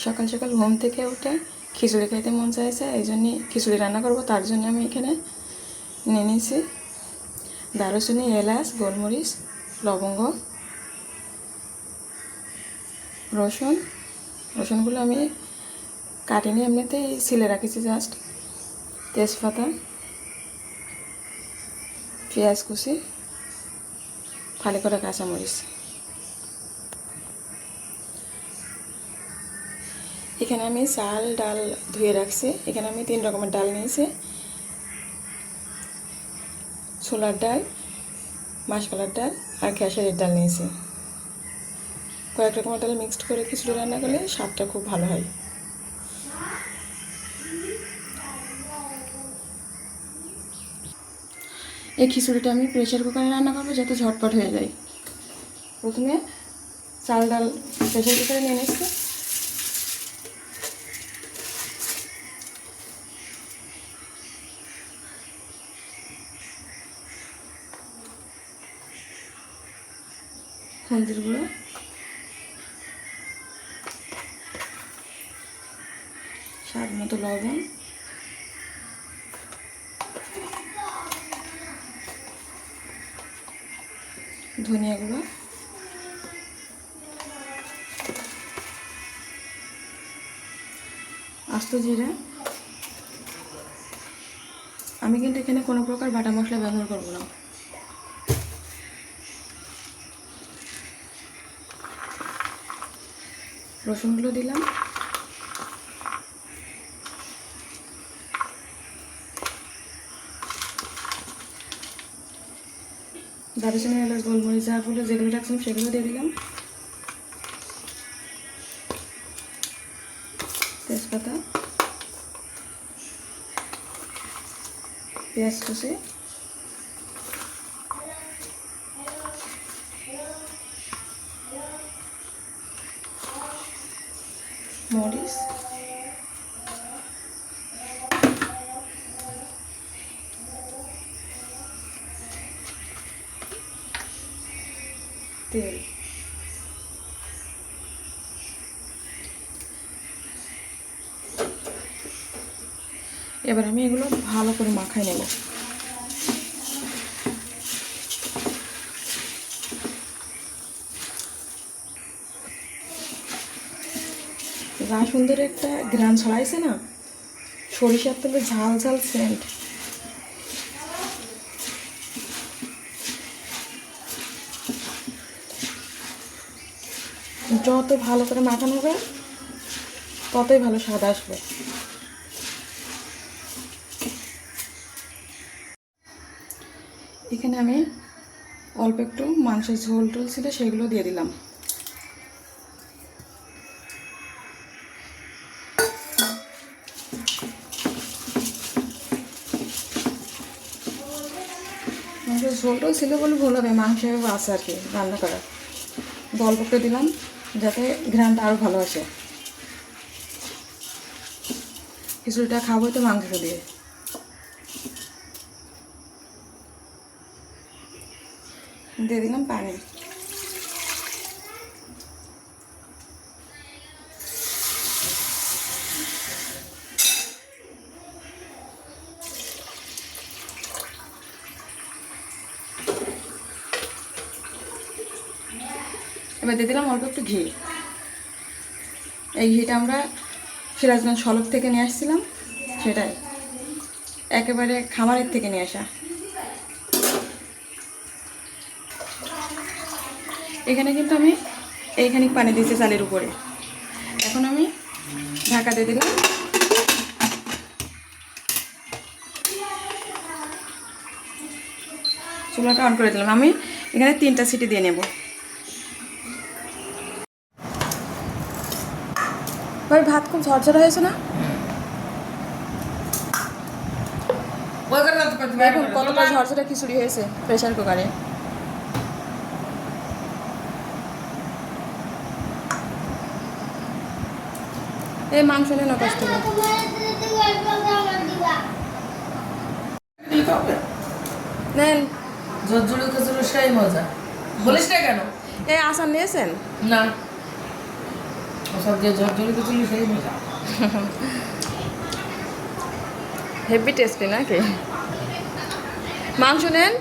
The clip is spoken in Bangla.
সকাল সকাল ঘুম থেকে উঠে খিচুড়ি খাইতে মন চাইছে, এই জন্যই খিচুড়ি রান্না করব। তার জন্য আমি এখানে নিয়ে নিয়েছি দারুচিনি, এলাচ, গোলমরিচ, লবঙ্গ, রসুনগুলো আমি কাটিনি, এমনিতেই ছিলে রাখেছি জাস্ট। তেজপাতা, পেঁয়াজ কুচি, ফালি করা কাঁচামরিচ। এখানে আমি চাল ডাল ধুয়ে রাখছি। এখানে আমি 3 রকমের ডাল নিয়েছি, ছোলার ডাল, মাসকলার ডাল আর খেসারির ডাল নিয়েছি। কয়েক রকমের ডাল মিক্সড করে খিচুড়ি রান্না করলে স্বাদটা খুব ভালো হয়। এই খিচুড়িটা আমি প্রেসার কুকারে রান্না করবো যাতে ঝটপট হয়ে যায়। প্রথমে চাল ডাল প্রেসার কুকারে নিয়ে নিচ্ছি। হলদির গুঁড়ো, স্বাদ মতো লবণ, ধনিয়া গুঁড়ো, আস্ত জিরা। আমি কিন্তু এখানে কোনো প্রকার বাটা মশলা ব্যবহার করব না। রসুনগুলো দিলাম, দারুচিনি, এলাচ, গোলমরিচ, যাগুলো যেগুলো রাখছিলাম সেগুলো দিয়ে দিলাম। তেজপাতা, পেঁয়াজ কুচি, মরিচ, তেল। এবার আমি এগুলো ভালো করে মাখাই নেব। যা সুন্দর একটা ঘ্রাণ ছড়াইছে না, সরিষার তেলের ঝাল ঝাল সেন্ট। যত ভালো করে মাখানো হবে ততই ভালো স্বাদ আসবে। এখানে আমি অল্প একটু মাংসের ঝোল টোল ছিল সেগুলো দিয়ে দিলাম। মাংসের ঝোলটাও ছিল বলে ভুল হবে, মাংসের আছে আর কি রান্না করা। অল্প করে দিলাম যাতে ঘ্রাণটা আরও ভালো আসে। খিচুড়িটা খাবো তো মাংস দিয়ে। দিয়ে দিলাম পানি। এবার দিয়ে দিলাম অল্প একটু ঘি। এই ঘিটা আমরা সিরাজগঞ্জ সলক থেকে নিয়ে আসছিলাম, সেটাই একেবারে খামারের থেকে নিয়ে আসা। এখানে কিন্তু আমি এইখানে পানি দিয়েছি চালের উপরে। এখন আমি ঢাকা দিয়ে দিলাম। চুলাটা অন করে দিলাম। আমি এখানে 3টা সিটি দিয়ে নেব। ভাই ভাত খুব ঝরঝরা হয়েছে না? দেখুন কতটা ঝরঝরা খিচুড়ি হয়েছে প্রেসার কুকারে। এই মাংস নিয়ে না কষ্ট নেন। ঝরঝরে খিচুড়ি সেই মজা। বলিস না কেন? এই আসান নিয়েছেন না? সব দিয়ে ঝরঝরে চিলি সেই মজা। হেভি টেস্টি নাকি? মাংস নেন।